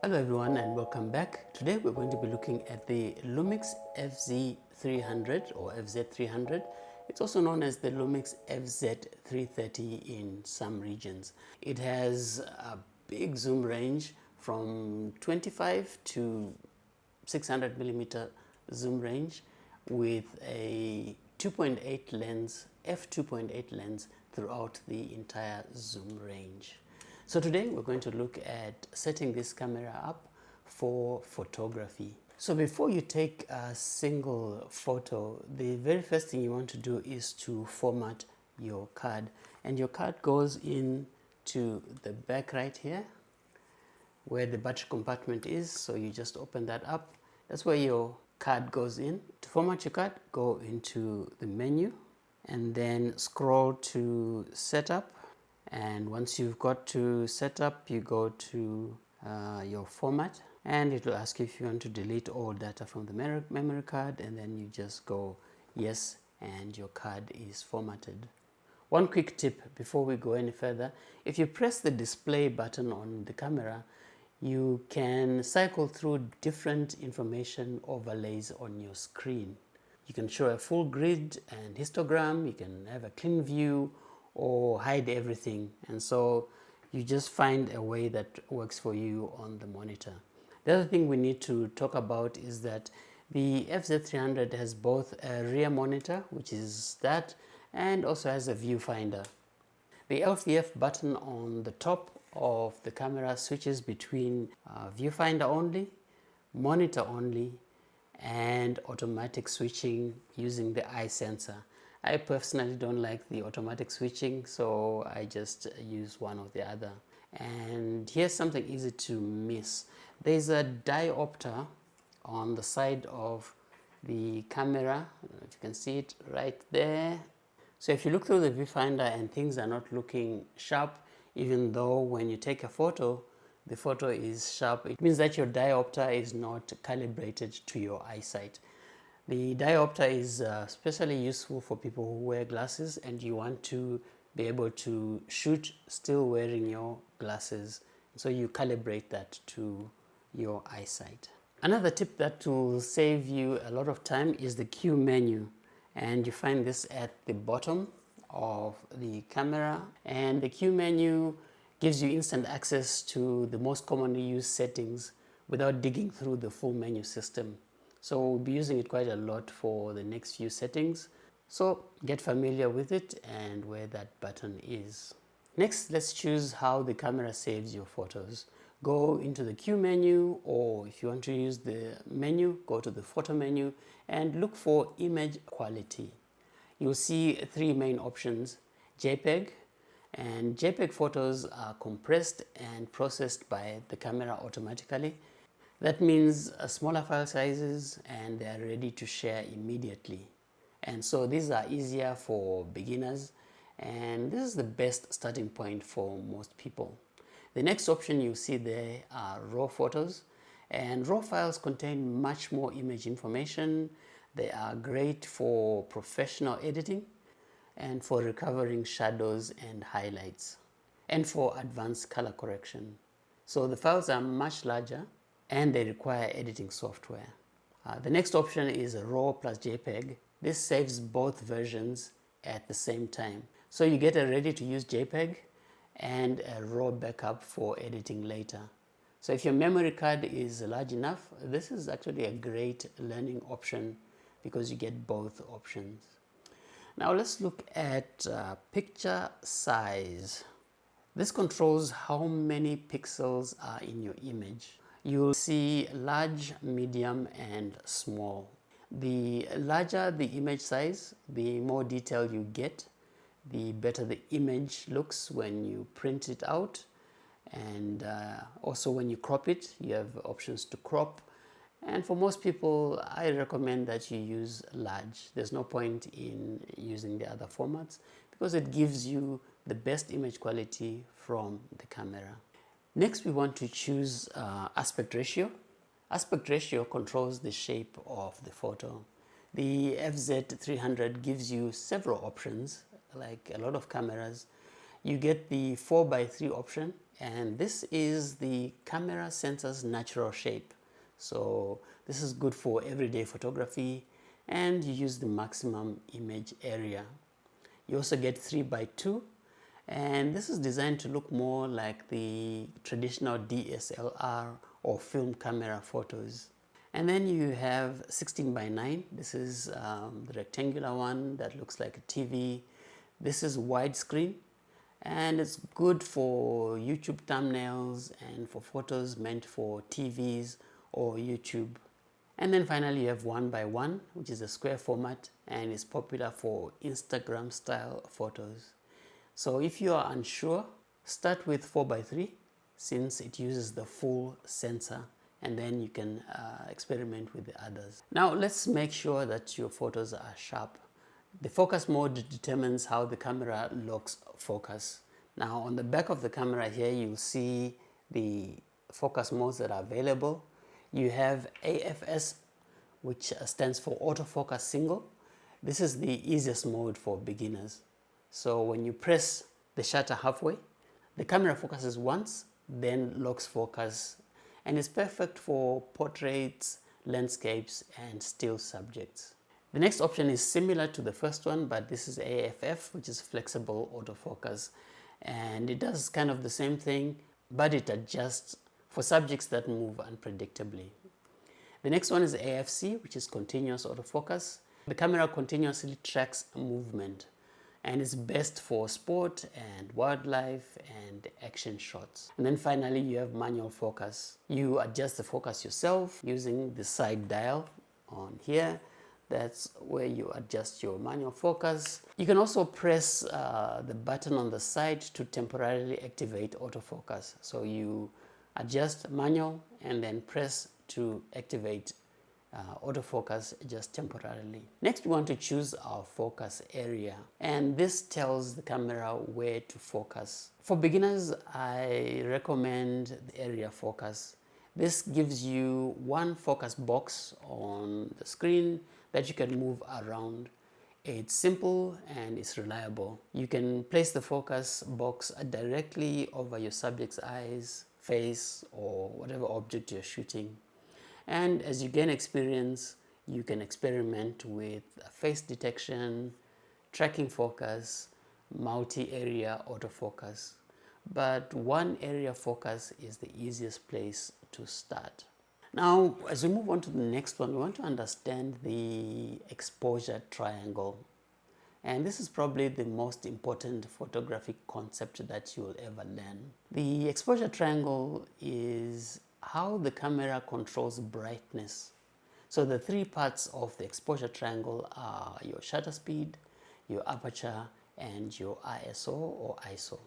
Hello everyone and welcome back. Today we're going to be looking at the Lumix FZ300 or FZ300. It's also known as the Lumix FZ330 in some regions. It has a big zoom range from 25 to 600 millimeter zoom range with a 2.8 lens, f2.8 lens throughout the entire zoom range. So today we're going to look at setting this camera up for photography. So before you take a single photo, the very first thing you want to do is to format your card. And your card goes into the back right here where the battery compartment is. So you just open that up. That's where your card goes in. To format your card, go into the menu and then scroll to setup. And once you've got to setup, you go to your format and it will ask you if you want to delete all data from the memory card, and then you just go yes and your card is formatted. One quick tip before we go any further: if you press the display button on the camera, you can cycle through different information overlays on your screen. You can show a full grid and histogram, you can have a clean view, or hide everything, and so you just find a way that works for you on the monitor. The other thing we need to talk about is that the FZ300 has both a rear monitor, which is that, and also has a viewfinder. The LVF button on the top of the camera switches between viewfinder only, monitor only, and automatic switching using the eye sensor. I personally don't like the automatic switching, so I just use one or the other. And here's something easy to miss. There's a diopter on the side of the camera. I don't know if you can see it right there. So if you look through the viewfinder and things are not looking sharp, even though when you take a photo, the photo is sharp, it means that your diopter is not calibrated to your eyesight. The diopter is especially useful for people who wear glasses and you want to be able to shoot still wearing your glasses. So you calibrate that to your eyesight. Another tip that will save you a lot of time is the Q menu. And you find this at the bottom of the camera. And the Q menu gives you instant access to the most commonly used settings without digging through the full menu system. So we'll be using it quite a lot for the next few settings. So get familiar with it and where that button is. Next, let's choose how the camera saves your photos. Go into the Q menu, or if you want to use the menu, go to the photo menu and look for image quality. You'll see three main options: JPEG, and JPEG photos are compressed and processed by the camera automatically. That means smaller file sizes and they are ready to share immediately. And so these are easier for beginners, and this is the best starting point for most people. The next option you see there are RAW photos, and RAW files contain much more image information. They are great for professional editing and for recovering shadows and highlights, and for advanced color correction. So the files are much larger and they require editing software. The next option is RAW+JPEG. This saves both versions at the same time. So you get a ready-to-use JPEG and a RAW backup for editing later. So if your memory card is large enough, this is actually a great learning option because you get both options. Now let's look at picture size. This controls how many pixels are in your image. You'll see large, medium, and small. The larger the image size, the more detail you get, the better the image looks when you print it out. And also when you crop it, you have options to crop. And for most people, I recommend that you use large. There's no point in using the other formats because it gives you the best image quality from the camera. Next, we want to choose aspect ratio. Aspect ratio controls the shape of the photo. The FZ300 gives you several options, like a lot of cameras. You get the 4:3 option, and this is the camera sensor's natural shape. So this is good for everyday photography, and you use the maximum image area. You also get 3x2, and this is designed to look more like the traditional DSLR or film camera photos. And then you have 16:9. This is the rectangular one that looks like a TV. This is widescreen, and it's good for YouTube thumbnails and for photos meant for TVs or YouTube. And then finally you have 1:1, which is a square format and is popular for Instagram style photos. So if you are unsure, start with 4:3 since it uses the full sensor, and then you can experiment with the others. Now let's make sure that your photos are sharp. The focus mode determines how the camera locks focus. Now on the back of the camera here, you'll see the focus modes that are available. You have AFS, which stands for autofocus single. This is the easiest mode for beginners. So when you press the shutter halfway, the camera focuses once, then locks focus, and is perfect for portraits, landscapes, and still subjects. The next option is similar to the first one, but this is AFF, which is flexible autofocus, and it does kind of the same thing, but it adjusts for subjects that move unpredictably. The next one is AFC, which is continuous autofocus. The camera continuously tracks movement, and it's best for sport and wildlife and action shots. And then finally you have manual focus. You adjust the focus yourself using the side dial on here. That's where you adjust your manual focus. You can also press the button on the side to temporarily activate autofocus. So you adjust manual and then press to activate autofocus just temporarily. Next, we want to choose our focus area, and this tells the camera where to focus. For beginners, I recommend the area focus. This gives you one focus box on the screen that you can move around. It's simple and it's reliable. You can place the focus box directly over your subject's eyes, face, or whatever object you're shooting. And as you gain experience, you can experiment with face detection, tracking focus, multi-area autofocus. But one area focus is the easiest place to start. Now, as we move on to the next one, we want to understand the exposure triangle. And this is probably the most important photographic concept that you will ever learn. The exposure triangle is how the camera controls brightness. So the three parts of the exposure triangle are your shutter speed, your aperture, and your ISO or ISO.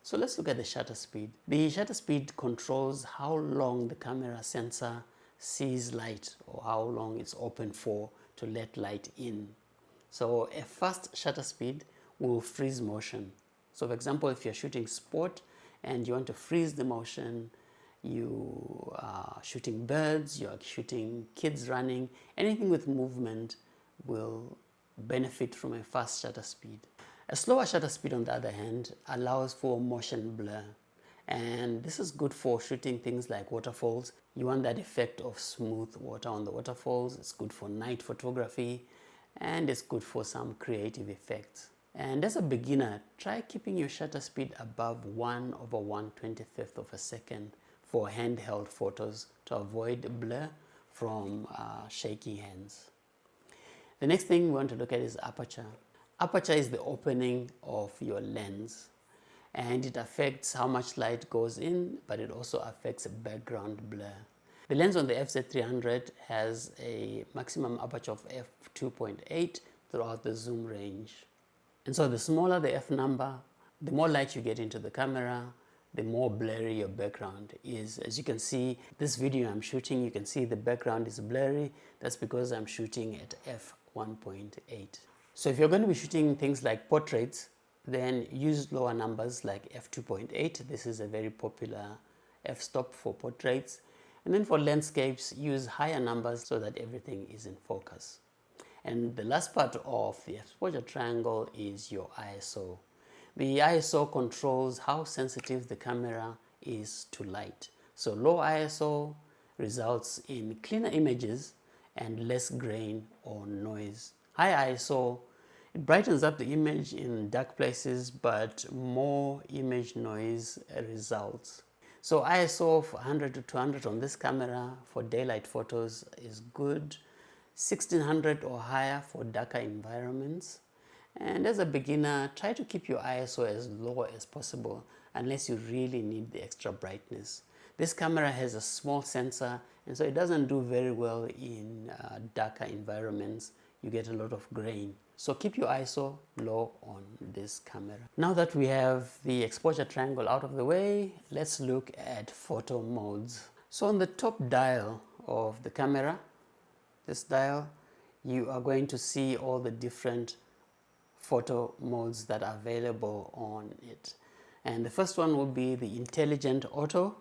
So let's look at the shutter speed. The shutter speed controls how long the camera sensor sees light, or how long it's open for to let light in. So a fast shutter speed will freeze motion. So for example, if you're shooting sport and you want to freeze the motion, you are shooting birds, you are shooting kids running, anything with movement will benefit from a fast shutter speed. A slower shutter speed, on the other hand, allows for motion blur, and this is good for shooting things like waterfalls. You want that effect of smooth water on the waterfalls. It's good for night photography, and it's good for some creative effects. And as a beginner, try keeping your shutter speed above 1/125th of a second for handheld photos to avoid blur from shaky hands. The next thing we want to look at is aperture. Aperture is the opening of your lens, and it affects how much light goes in, but it also affects background blur. The lens on the FZ300 has a maximum aperture of f2.8 throughout the zoom range. And so the smaller the f number, the more light you get into the camera, the more blurry your background is. As you can see, this video I'm shooting, you can see the background is blurry. That's because I'm shooting at f1.8. So if you're going to be shooting things like portraits, then use lower numbers like f2.8. This is a very popular f-stop for portraits. And then for landscapes, use higher numbers so that everything is in focus. And the last part of the exposure triangle is your ISO. The ISO controls how sensitive the camera is to light. So low ISO results in cleaner images and less grain or noise. High ISO, it brightens up the image in dark places, but more image noise results. So ISO of 100 to 200 on this camera for daylight photos is good. 1600 or higher for darker environments. And as a beginner, try to keep your ISO as low as possible unless you really need the extra brightness. This camera has a small sensor, and so it doesn't do very well in darker environments. You get a lot of grain. So keep your ISO low on this camera. Now that we have the exposure triangle out of the way, let's look at photo modes. So on the top dial of the camera, this dial, you are going to see all the different photo modes that are available on it. And the first one will be the intelligent auto,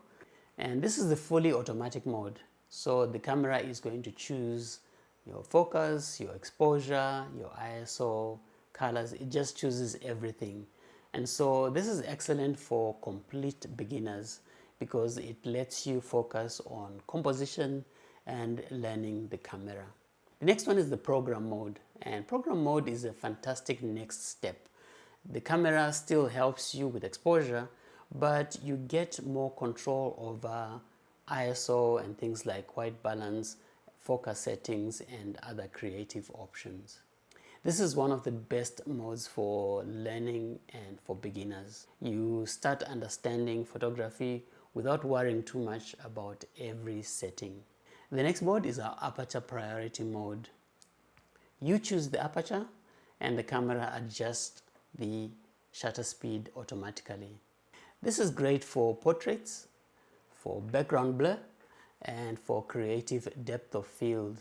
and this is the fully automatic mode. So the camera is going to choose your focus, your exposure, your ISO, colors. It just chooses everything. And so this is excellent for complete beginners because it lets you focus on composition and learning the camera. The next one is the program mode, and program mode is a fantastic next step. The camera still helps you with exposure, but you get more control over ISO and things like white balance, focus settings, and other creative options. This is one of the best modes for learning and for beginners. You start understanding photography without worrying too much about every setting. The next mode is our aperture priority mode. You choose the aperture and the camera adjusts the shutter speed automatically. This is great for portraits, for background blur, and for creative depth of field.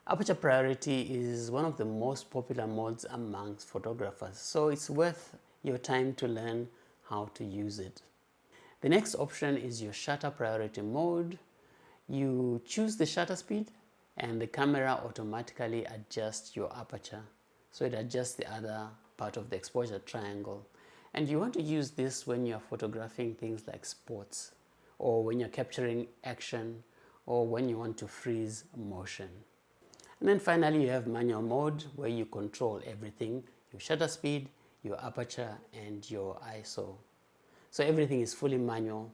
Aperture priority is one of the most popular modes amongst photographers, so it's worth your time to learn how to use it. The next option is your shutter priority mode. You choose the shutter speed and the camera automatically adjusts your aperture. So it adjusts the other part of the exposure triangle. And you want to use this when you're photographing things like sports, or when you're capturing action, or when you want to freeze motion. And then finally you have manual mode where you control everything, your shutter speed, your aperture, and your ISO. So everything is fully manual.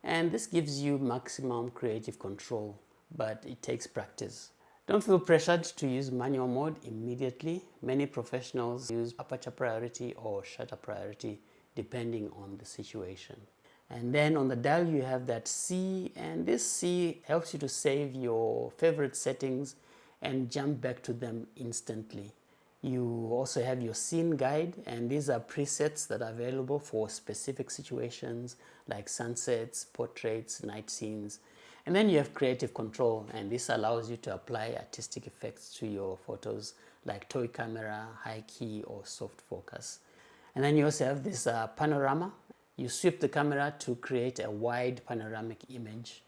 And this gives you maximum creative control, but it takes practice. Don't feel pressured to use manual mode immediately. Many professionals use aperture priority or shutter priority depending on the situation. And then on the dial you have that C, and this C helps you to save your favorite settings and jump back to them instantly. You also have your scene guide, and these are presets that are available for specific situations like sunsets, portraits, night scenes. And then you have creative control, and this allows you to apply artistic effects to your photos like toy camera, high key, or soft focus. And then you also have this panorama. You sweep the camera to create a wide panoramic image.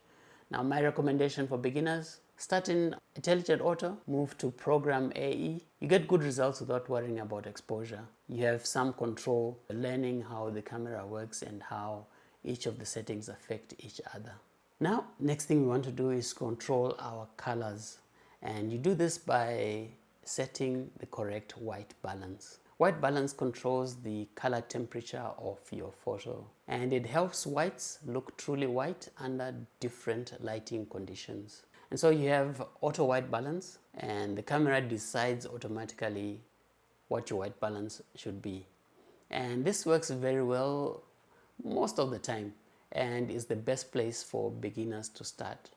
Now my recommendation for beginners, start in Intelligent Auto, move to Program AE. You get good results without worrying about exposure. You have some control, learning how the camera works and how each of the settings affect each other. Now, next thing we want to do is control our colors. And you do this by setting the correct white balance. White balance controls the color temperature of your photo, and it helps whites look truly white under different lighting conditions. And so you have auto white balance, and the camera decides automatically what your white balance should be. And this works very well most of the time and is the best place for beginners to start.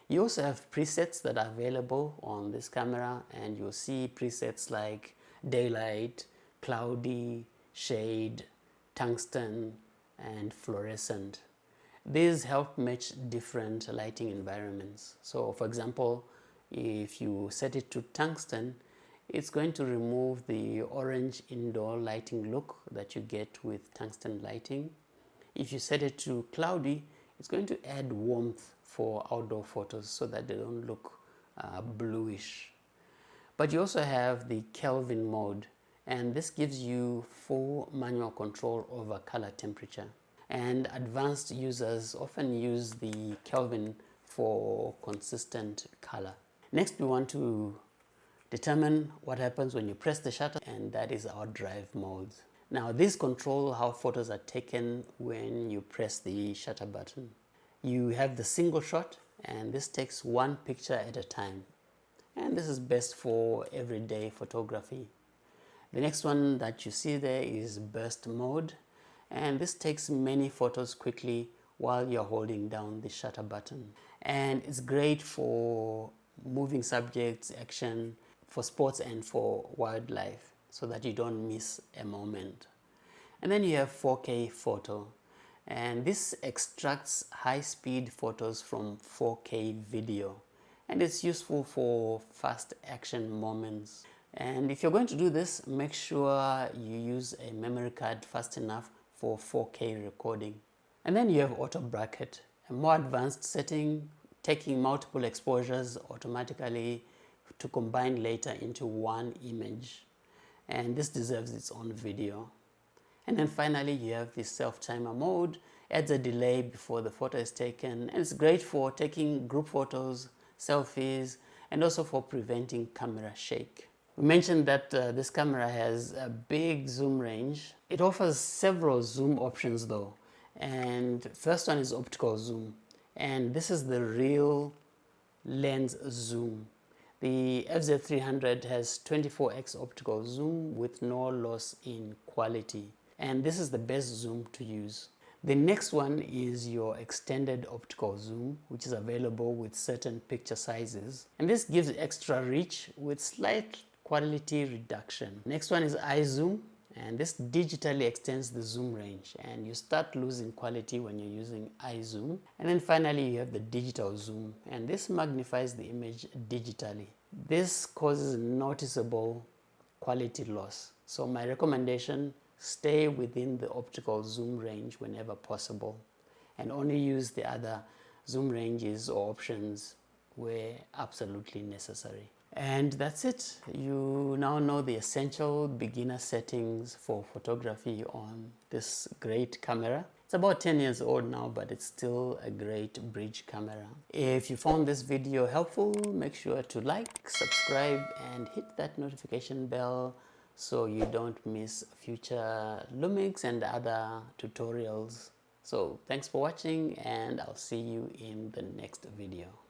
You also have presets that are available on this camera, and you'll see presets like daylight, cloudy, shade, tungsten, and fluorescent. These help match different lighting environments. So for example, if you set it to tungsten, it's going to remove the orange indoor lighting look that you get with tungsten lighting. If you set it to cloudy, it's going to add warmth for outdoor photos so that they don't look bluish. But you also have the Kelvin mode, and this gives you full manual control over color temperature. And advanced users often use the Kelvin for consistent color. Next, we want to determine what happens when you press the shutter, and that is our drive modes. Now, these control how photos are taken when you press the shutter button. You have the single shot, and this takes one picture at a time. And this is best for everyday photography. The next one that you see there is burst mode, and this takes many photos quickly while you're holding down the shutter button. And it's great for moving subjects, action, for sports and for wildlife, so that you don't miss a moment. And then you have 4K photo, and this extracts high-speed photos from 4K video, and it's useful for fast action moments. And if you're going to do this, make sure you use a memory card fast enough for 4K recording. And then you have auto bracket, a more advanced setting, taking multiple exposures automatically to combine later into one image, and this deserves its own video. And then finally you have the self-timer mode, adds a delay before the photo is taken, and it's great for taking group photos, selfies, and also for preventing camera shake. We mentioned that this camera has a big zoom range. It offers several zoom options though, and first one is optical zoom, and this is the real lens zoom. The FZ300 has 24x optical zoom with no loss in quality, and this is the best zoom to use. The next one is your extended optical zoom, which is available with certain picture sizes, and this gives extra reach with slight quality reduction. Next one is iZoom, and this digitally extends the zoom range, and you start losing quality when you're using iZoom. And then finally you have the digital zoom, and this magnifies the image digitally. This causes noticeable quality loss, so my recommendation, stay within the optical zoom range whenever possible, and only use the other zoom ranges or options where absolutely necessary. And that's it. You now know the essential beginner settings for photography on this great camera. It's about 10 years old now, but it's still a great bridge camera. If you found this video helpful, make sure to like, subscribe, and hit that notification bell so you don't miss future Lumix and other tutorials. So thanks for watching, and I'll see you in the next video.